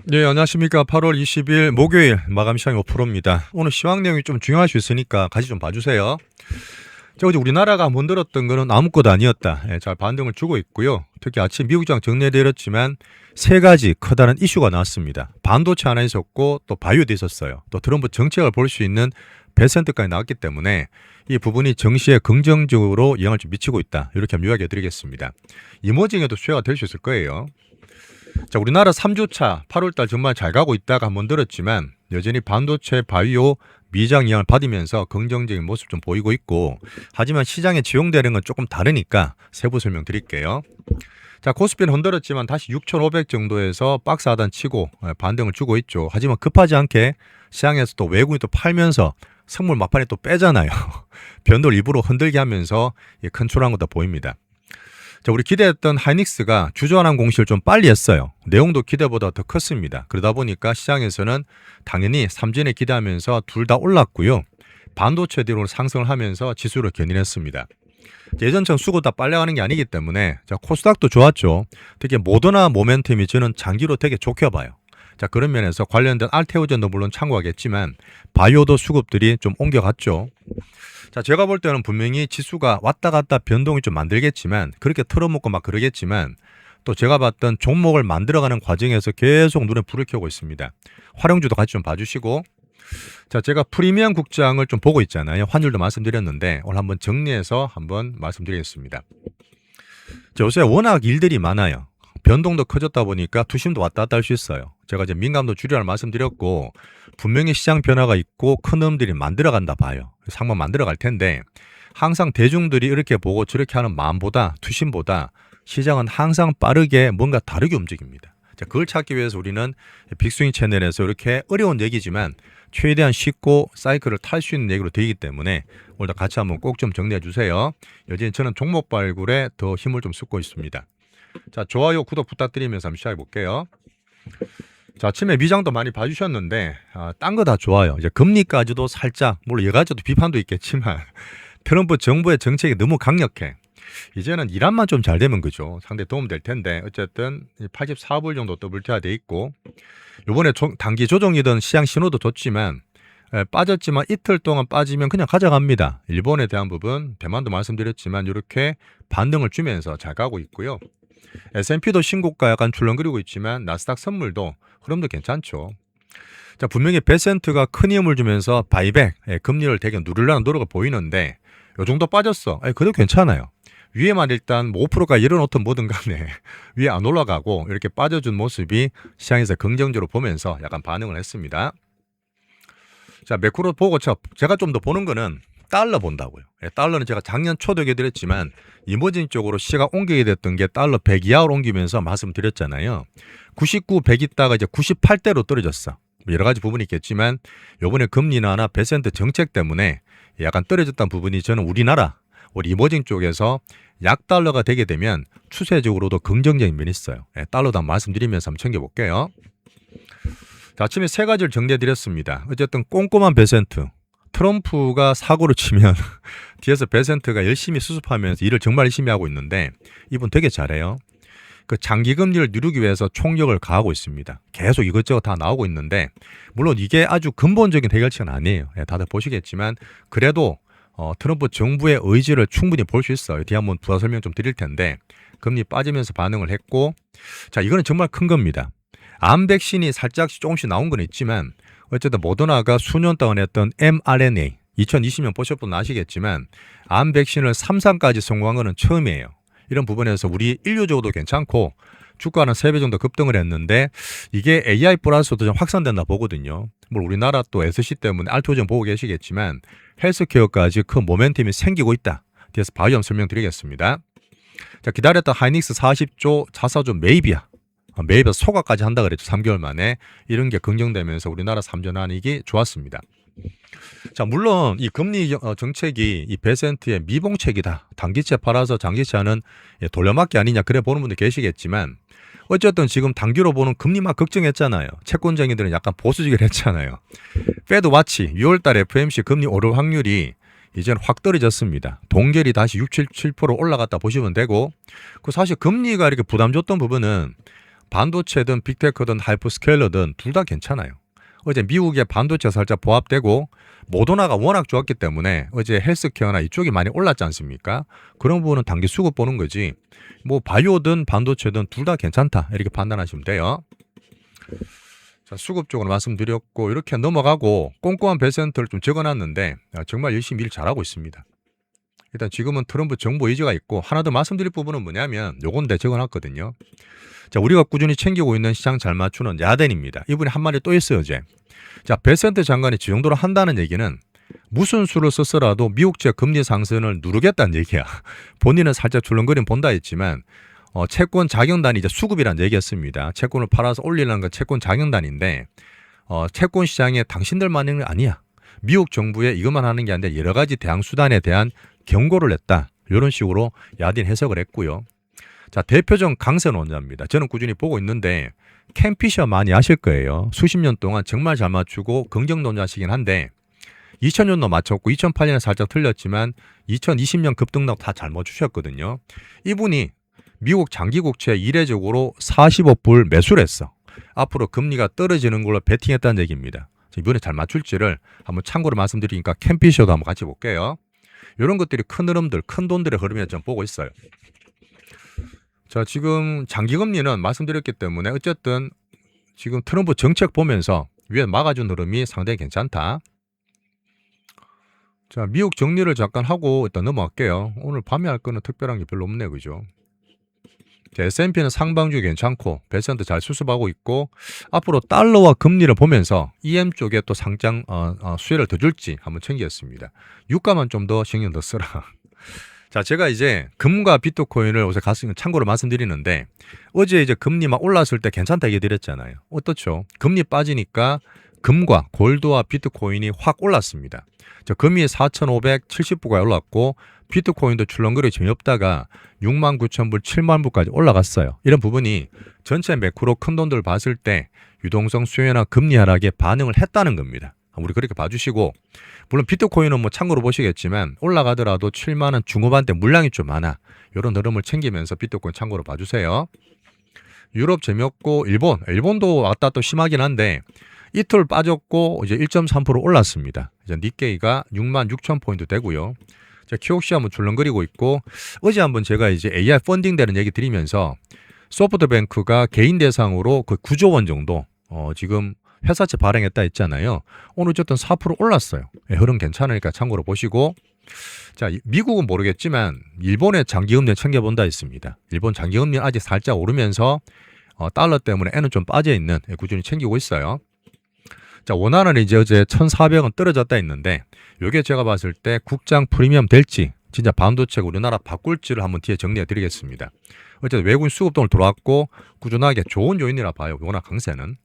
네, 안녕하십니까. 8월 20일 목요일 마감 시장이 5%입니다. 오늘 시황 내용이 좀 중요할 수 있으니까 같이 좀 봐주세요. 어제 우리나라가 문들었던 거는 아무것도 아니었다. 잘 반등을 주고 있고요. 특히 아침 미국장 정리되었지만 세 가지 커다란 이슈가 나왔습니다. 반도체 하나 있었고 또 바이오도 있었어요. 또 트럼프 정책을 볼 수 있는 배센트까지 나왔기 때문에 이 부분이 정시에 긍정적으로 영향을 좀 미치고 있다. 이렇게 요약해 드리겠습니다. 이머징에도 수혜가 될 수 있을 거예요. 우리나라 3주차 8월달 정말 잘 가고 있다가 한번 들었지만 여전히 반도체, 바이오, 미장 영향을 받으면서 긍정적인 모습 좀 보이고 있고, 하지만 시장에 지용되는 건 조금 다르니까 세부 설명드릴게요. 코스피는 흔들었지만 다시 6,500 정도에서 박스 하단 치고 반등을 주고 있죠. 하지만 급하지 않게 시장에서 또 외국인이 또 팔면서 선물 막판에 또 빼잖아요. 변도를 일부러 흔들게 하면서 컨트롤한 것도 보입니다. 우리 기대했던 하이닉스가 주저환원 공시를 좀 빨리 했어요. 내용도 기대보다 더 컸습니다. 그러다 보니까 시장에서는 당연히 삼진에 기대하면서 둘 다 올랐고요. 반도체 뒤로 상승을 하면서 지수를 견인했습니다. 예전처럼 수급 다 빨려가는 게 아니기 때문에 코스닥도 좋았죠. 특히 모더나 모멘텀이 저는 장기로 되게 좋게 봐요. 그런 면에서 관련된 알테오젠도 물론 참고하겠지만 바이오도 수급들이 좀 옮겨갔죠. 제가 볼 때는 분명히 지수가 왔다 갔다 변동이 좀 만들겠지만, 그렇게 틀어먹고 막 그러겠지만, 또 제가 봤던 종목을 만들어가는 과정에서 계속 눈에 불을 켜고 있습니다. 활용주도 같이 좀 봐주시고, 제가 프리미엄 국장을 좀 보고 있잖아요. 환율도 말씀드렸는데 오늘 한번 정리해서 한번 말씀드리겠습니다. 요새 워낙 일들이 많아요. 변동도 커졌다 보니까 투심도 왔다 갔다 할 수 있어요. 제가 이제 민감도 줄이라는 말씀드렸고, 분명히 시장 변화가 있고 큰 놈들이 만들어간다 봐요. 상만 만들어갈 텐데, 항상 대중들이 이렇게 보고 저렇게 하는 마음보다, 투심보다 시장은 항상 빠르게 뭔가 다르게 움직입니다. 그걸 찾기 위해서 우리는 빅스윙 채널에서 이렇게 어려운 얘기지만 최대한 쉽고 사이클을 탈 수 있는 얘기로 되기 때문에 오늘도 같이 한번 꼭 좀 정리해 주세요. 여전히 저는 종목 발굴에 더 힘을 좀 쏟고 있습니다. 좋아요, 구독 부탁드리면서 한번 시작해 볼게요. 아침에 미장도 많이 봐주셨는데 딴 거 다 좋아요. 이제 금리까지도 살짝, 물론 여러 가지도 비판도 있겠지만 트럼프 정부의 정책이 너무 강력해. 이제는 이란만 좀 잘 되면 그죠, 상당히 도움될 텐데, 어쨌든 84불 정도 WTI 있고, 요번에 단기 조정이던 시장 신호도 좋지만 빠졌지만 이틀 동안 빠지면 그냥 가져갑니다. 일본에 대한 부분 대만도 말씀드렸지만 이렇게 반등을 주면서 잘 가고 있고요. S&P도 신고가 약간 출렁거리고 있지만 나스닥 선물도 흐름도 괜찮죠. 분명히 베센트가 큰 힘을 주면서 바이백, 금리를 되게 누르려는 노력을 보이는데 요 정도 빠졌어. 그래도 괜찮아요. 위에만 일단 5%가 열어놓든 뭐든 간에 위에 안 올라가고 이렇게 빠져준 모습이 시장에서 긍정적으로 보면서 약간 반응을 했습니다. 매크로 보고 제가 좀 더 보는 거는 달러 본다고요. 달러는 제가 작년 초도 얘기드렸지만 이머징 쪽으로 시가 옮기게 됐던 게 달러 100 이하로 옮기면서 말씀드렸잖아요. 99, 100 있다가 이제 98대로 떨어졌어. 여러 가지 부분이 있겠지만 요번에 금리 인하나 배센트 정책 때문에 약간 떨어졌던 부분이 저는 우리 이머징 쪽에서 약달러가 되게 되면 추세적으로도 긍정적인 면이 있어요. 달러도 한번 말씀드리면서 한번 챙겨볼게요. 아침에 세 가지를 정리해드렸습니다. 어쨌든 꼼꼼한 배센트. 트럼프가 사고를 치면 뒤에서 배센트가 열심히 수습하면서 일을 정말 열심히 하고 있는데 이분 되게 잘해요. 장기 금리를 누르기 위해서 총력을 가하고 있습니다. 계속 이것저것 다 나오고 있는데, 물론 이게 아주 근본적인 해결책은 아니에요. 다들 보시겠지만 그래도 트럼프 정부의 의지를 충분히 볼 수 있어요. 뒤에 한번 부가 설명 좀 드릴 텐데, 금리 빠지면서 반응을 했고, 이거는 정말 큰 겁니다. 암 백신이 살짝씩 조금씩 나온 건 있지만 어쨌든 모더나가 수년 동안 했던 mRNA, 2020년 보셨던 아시겠지만 암 백신을 3상까지 성공한 거는 처음이에요. 이런 부분에서 우리 인류적으로도 괜찮고 주가는 3배 정도 급등을 했는데 이게 AI 플러스도 좀 확산된다 보거든요. 물론 우리나라 또 SC 때문에 알토전 보고 계시겠지만 헬스케어까지 큰 모멘텀이 생기고 있다. 뒤에서 바이옴 설명드리겠습니다. 기다렸던 하이닉스 40조 자사주 매입이야. 매입에서 소각까지 한다 그랬죠. 3개월 만에. 이런 게 긍정되면서 우리나라 삼전환익이 좋았습니다. 물론 이 금리 정책이 이 배센트의 미봉책이다. 단기채 팔아서 장기채는 돌려막기 아니냐 그래 보는 분들 계시겠지만 어쨌든 지금 단기로 보는 금리만 걱정했잖아요. 채권쟁이들은 약간 보수적이라 했잖아요. 페드 와치 6월달 FOMC 금리 오를 확률이 이제는 확 떨어졌습니다. 동결이 다시 6, 7% 올라갔다 보시면 되고, 사실 금리가 이렇게 부담 줬던 부분은 반도체든 빅테크든 하이퍼스케일러든 둘 다 괜찮아요. 어제 미국의 반도체 살짝 보합되고 모더나가 워낙 좋았기 때문에 어제 헬스케어나 이쪽이 많이 올랐지 않습니까? 그런 부분은 단기 수급 보는 거지. 뭐 바이오든 반도체든 둘 다 괜찮다 이렇게 판단하시면 돼요. 자, 수급 쪽으로 말씀드렸고 이렇게 넘어가고 꼼꼼한 배센터를 좀 적어놨는데 정말 열심히 일 잘하고 있습니다. 일단 지금은 트럼프 정부 의지가 있고 하나 더 말씀드릴 부분은 뭐냐면 요건데 적어놨거든요. 자, 우리가 꾸준히 챙기고 있는 시장 잘 맞추는 야덴입니다. 이분이 한 마디 또 있어요, 어제. 자, 베센트 장관이 저 정도로 한다는 얘기는 무슨 수를 썼더라도 미국 지역 금리 상승을 누르겠다는 얘기야. 본인은 살짝 출렁거림 본다 했지만 채권 자경단이 이제 수급이라는 얘기였습니다. 채권을 팔아서 올리는 건 채권 자경단인데 채권 시장에 당신들만은 건 아니야. 미국 정부에 이것만 하는 게 아니라 여러 가지 대항 수단에 대한 경고를 냈다. 이런 식으로 야딘 해석을 했고요. 자, 대표적 강세 논자입니다. 저는 꾸준히 보고 있는데 켄 피셔 많이 아실 거예요. 수십 년 동안 정말 잘 맞추고 긍정 논자시긴 한데 2000년도 맞췄고 2008년에 살짝 틀렸지만 2020년 급등락 다 잘 맞추셨거든요. 이분이 미국 장기국채 이례적으로 45불 매수를 했어. 앞으로 금리가 떨어지는 걸로 베팅했다는 얘기입니다. 이번에 잘 맞출지를 한번 참고로 말씀드리니까 켄 피셔도 한번 같이 볼게요. 이런 것들이 큰 흐름들, 큰 돈들의 흐름에 좀 보고 있어요. 자, 지금 장기금리는 말씀드렸기 때문에 어쨌든 지금 트럼프 정책 보면서 위에 막아준 흐름이 상당히 괜찮다. 자, 미국 정리를 잠깐 하고 일단 넘어갈게요. 오늘 밤에 할 거는 특별한 게 별로 없네, 그죠? 자, S&P는 상방주 괜찮고 배선도 잘 수습하고 있고 앞으로 달러와 금리를 보면서 EM 쪽에 또 상장 수혜를 더 줄지 한번 챙겼습니다. 유가만 좀 더 신경 더 써라. 자, 제가 이제 금과 비트코인을 어제 참고로 말씀드리는데 어제 이제 금리 막 올랐을 때 괜찮다 얘기 드렸잖아요. 어떻죠? 금리 빠지니까 금과 골드와 비트코인이 확 올랐습니다. 저 금이 4,570불까지 올랐고 비트코인도 출렁거리 재미없다가 69,000불, 70,000불까지 올라갔어요. 이런 부분이 전체 매크로 큰 돈들 봤을 때 유동성 수요나 금리 하락에 반응을 했다는 겁니다. 우리 그렇게 봐주시고 물론 비트코인은 뭐 참고로 보시겠지만 올라가더라도 7만원 중후반대 물량이 좀 많아. 이런 흐름을 챙기면서 비트코인 참고로 봐주세요. 유럽 재미없고 일본도 왔다 또 심하긴 한데 이틀 빠졌고 이제 1.3% 올랐습니다. 이제 니케이가 66,000포인트 되고요. 키옥시 한번 줄렁거리고 있고 어제 한번 제가 이제 AI 펀딩 되는 얘기 드리면서 소프트뱅크가 개인 대상으로 그 9조 원 정도 지금 회사채 발행했다 했잖아요. 오늘 어쨌든 4% 올랐어요. 흐름 괜찮으니까 참고로 보시고 자, 미국은 모르겠지만 일본의 장기금리 챙겨본다 했습니다. 일본 장기금리 아직 살짝 오르면서 달러 때문에 애는 좀 빠져있는 꾸준히 챙기고 있어요. 자, 원화는 이제 어제 1,400원 떨어졌다 했는데 요게 제가 봤을 때 국장 프리미엄 될지 진짜 반도체가 우리나라 바꿀지를 한번 뒤에 정리해 드리겠습니다. 어쨌든 외국인 수급동을 들어왔고 꾸준하게 좋은 요인이라 봐요. 원화 강세는.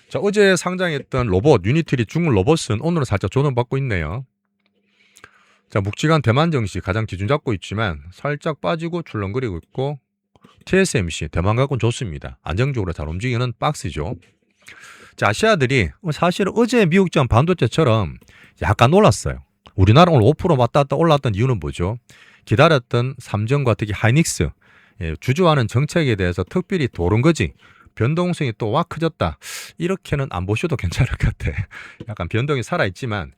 자, 어제 상장했던 로봇 유니트리 중국 로봇은 오늘은 살짝 조정받고 있네요. 자, 묵직한 대만 증시 가장 기준 잡고 있지만 살짝 빠지고 출렁거리고 있고 TSMC 대만 갖고는 좋습니다. 안정적으로 잘 움직이는 박스죠. 자, 아시아들이 사실 어제 미국 전 반도체처럼 약간 올랐어요. 우리나라 오늘 5% 왔다 갔다 올랐던 이유는 뭐죠? 기다렸던 삼성과 특히 하이닉스 주주하는 정책에 대해서 특별히 도른 거지. 변동성이 또 와 커졌다. 이렇게는 안 보셔도 괜찮을 것 같아. 약간 변동이 살아있지만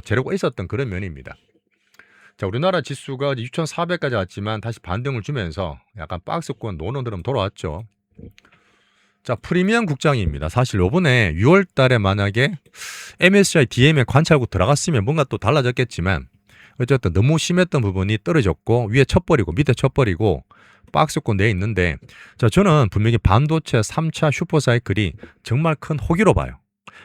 재료가 있었던 그런 면입니다. 자, 우리나라 지수가 6,400까지 왔지만 다시 반등을 주면서 약간 박스권 노는 흐름 돌아왔죠. 자, 프리미엄 국장입니다. 사실 요번에 6월 달에 만약에 MSCI DM에 관찰국 들어갔으면 뭔가 또 달라졌겠지만 어쨌든 너무 심했던 부분이 떨어졌고 위에 쳤버리고 밑에 쳤버리고 박스권 내에 있는데 자, 저는 분명히 반도체 3차 슈퍼사이클이 정말 큰 호기로 봐요.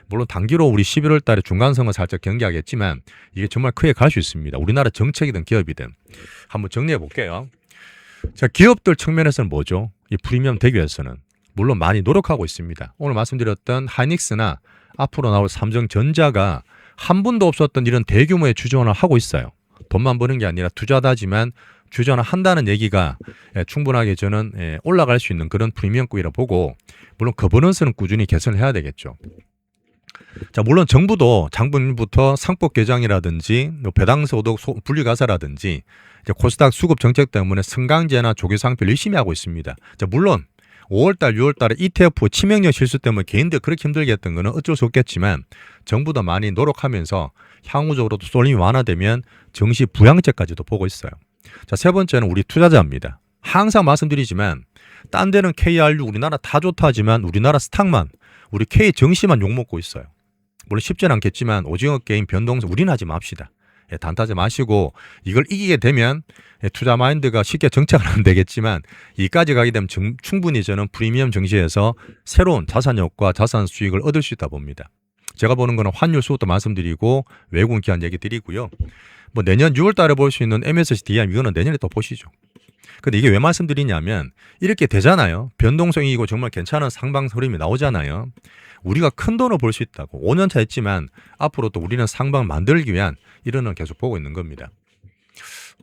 물론 단기로 우리 11월 달에 중간선을 살짝 경계하겠지만 이게 정말 크게 갈 수 있습니다. 우리나라 정책이든 기업이든 한번 정리해 볼게요. 자, 기업들 측면에서는 뭐죠? 이 프리미엄 되기 위해서는 물론 많이 노력하고 있습니다. 오늘 말씀드렸던 하이닉스나 앞으로 나올 삼성전자가 한 분도 없었던 이런 대규모의 주전을 하고 있어요. 돈만 버는 게 아니라 투자하지만 주전을 한다는 얘기가 충분하게 저는 올라갈 수 있는 그런 프리미엄급이라 보고 물론 거버넌스는 꾸준히 개선을 해야 되겠죠. 자, 물론 정부도 장분부터 상법 개정이라든지 배당소득 분리가사라든지 코스닥 수급 정책 때문에 승강제나 조기상표를 열심히 하고 있습니다. 자, 물론 5월달, 6월달에 ETF 치명적 실수 때문에 개인들 그렇게 힘들게 했던 거는 어쩔 수 없겠지만 정부도 많이 노력하면서 향후적으로도 쏠림이 완화되면 정시 부양제까지도 보고 있어요. 자, 세 번째는 우리 투자자입니다. 항상 말씀드리지만 딴 데는 KRU 우리나라 다 좋다 하지만 우리나라 스탁만 우리 K 정시만 욕먹고 있어요. 물론 쉽지는 않겠지만 오징어 게임 변동성 우리는 하지 맙시다. 단타지 마시고 이걸 이기게 되면 투자 마인드가 쉽게 정착은 안 되겠지만 이까지 가게 되면 충분히 저는 프리미엄 정시에서 새로운 자산력과 자산 수익을 얻을 수 있다 봅니다. 제가 보는 거는 환율 수급도 말씀드리고 외국인 기한 얘기 드리고요. 뭐 내년 6월 달에 볼 수 있는 MSCI DM 이거는 내년에 또 보시죠. 근데 이게 왜 말씀드리냐면 이렇게 되잖아요. 변동성이고 정말 괜찮은 상방 흐름이 나오잖아요. 우리가 큰 돈을 벌 수 있다고 5년차 했지만 앞으로 또 우리는 상방 만들기 위한 이론을 계속 보고 있는 겁니다.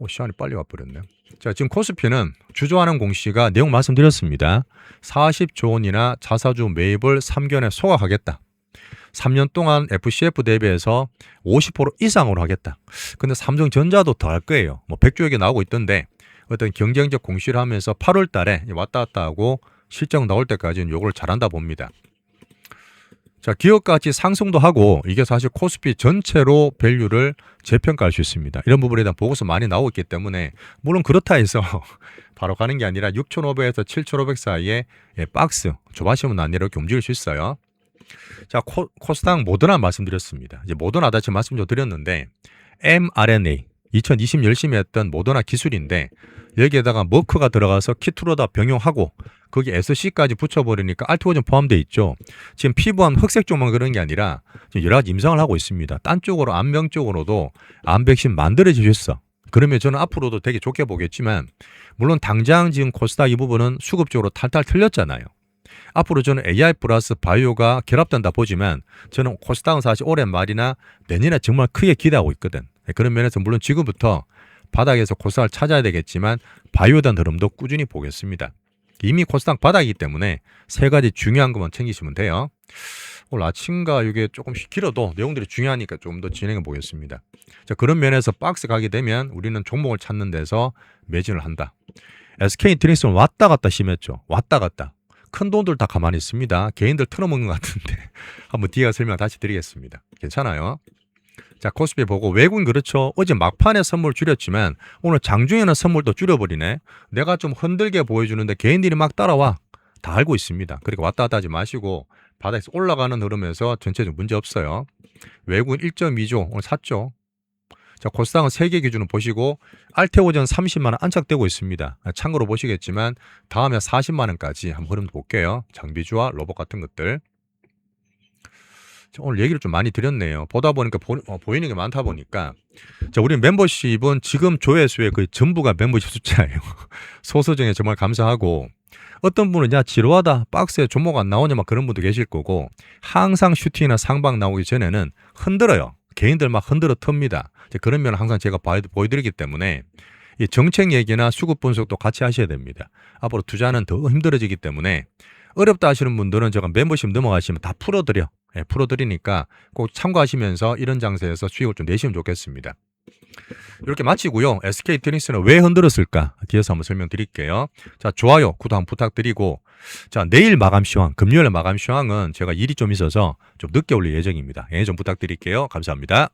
시간이 빨리 와버렸네요. 자, 지금 코스피는 주저하는 공시가 내용 말씀드렸습니다. 40조 원이나 자사주 매입을 3개월에 소각하겠다. 3년 동안 FCF 대비해서 50% 이상으로 하겠다. 근데 삼성전자도 더 할 거예요. 뭐 100조에게 나오고 있던데 어떤 경쟁적 공시를 하면서 8월 달에 왔다 갔다 하고 실적 나올 때까지는 요걸 잘한다 봅니다. 자, 기업가치 상승도 하고 이게 사실 코스피 전체로 밸류를 재평가할 수 있습니다. 이런 부분에 대한 보고서 많이 나오고 있기 때문에 물론 그렇다 해서 바로 가는 게 아니라 6,500에서 7,500 사이에 박스 좁아시면 안 이렇게 움직일 수 있어요. 자, 코스닥 모더나 말씀드렸습니다. 이제 모더나 다시 말씀 좀 드렸는데 mRNA 2020 열심히 했던 모더나 기술인데 여기에다가 머크가 들어가서 키트로다 병용하고 거기 SC까지 붙여버리니까 알트오전 포함되어 있죠. 지금 피부암 흑색 쪽만 그런 게 아니라 지금 여러 가지 임상을 하고 있습니다. 딴 쪽으로 암병 쪽으로도 암 백신 만들어질 수 있어. 그러면 저는 앞으로도 되게 좋게 보겠지만 물론 당장 지금 코스닥 이 부분은 수급적으로 탈탈 틀렸잖아요. 앞으로 저는 AI 플러스 바이오가 결합된다 보지만 저는 코스닥은 사실 올해 말이나 내년에 정말 크게 기대하고 있거든. 그런 면에서 물론 지금부터 바닥에서 코스닥을 찾아야 되겠지만 바이오에 대한 흐름도 꾸준히 보겠습니다. 이미 코스닥 바닥이기 때문에 세 가지 중요한 것만 챙기시면 돼요. 오늘 아침과 이게 조금씩 길어도 내용들이 중요하니까 좀 더 진행해 보겠습니다. 자, 그런 면에서 박스 가게 되면 우리는 종목을 찾는 데서 매진을 한다. SK 트윈스는 왔다 갔다 심했죠. 왔다 갔다. 큰 돈들 다 가만히 있습니다. 개인들 털어먹는 것 같은데 한번 뒤에 설명 다시 드리겠습니다. 괜찮아요? 자, 코스피 보고 외국인 그렇죠. 어제 막판에 선물 줄였지만 오늘 장중에는 선물도 줄여버리네. 내가 좀 흔들게 보여주는데 개인들이 막 따라와. 다 알고 있습니다. 그러니까 왔다 갔다 하지 마시고 바닥에서 올라가는 흐름에서 전체적으로 문제 없어요. 외국인 1.2조 오늘 샀죠. 자, 코스닥은 세계 기준으로 보시고 알테오전 30만 원 안착되고 있습니다. 참고로 보시겠지만 다음에 40만 원까지 한번 흐름 볼게요. 장비주와 로봇 같은 것들. 오늘 얘기를 좀 많이 드렸네요. 보다 보니까 보이는 게 많다 보니까 자, 우리 멤버십은 지금 조회수의 거의 전부가 멤버십 숫자예요. 소수 중에 정말 감사하고 어떤 분은 야 지루하다 박스에 종목 안 나오냐 막 그런 분도 계실 거고 항상 슈팅이나 상방 나오기 전에는 흔들어요. 개인들 막 흔들어 틉니다. 그런 면을 항상 제가 보여드리기 때문에 이 정책 얘기나 수급 분석도 같이 하셔야 됩니다. 앞으로 투자는 더 힘들어지기 때문에 어렵다 하시는 분들은 제가 멤버십 넘어가시면 다 풀어드려. 풀어드리니까 꼭 참고하시면서 이런 장세에서 수익을 좀 내시면 좋겠습니다. 이렇게 마치고요. SK 트윈스는 왜 흔들었을까? 뒤에서 한번 설명드릴게요. 자, 좋아요, 구독 한번 부탁드리고 자, 내일 마감 시황, 금요일 마감 시황은 제가 일이 좀 있어서 좀 늦게 올릴 예정입니다. 좀 부탁드릴게요. 감사합니다.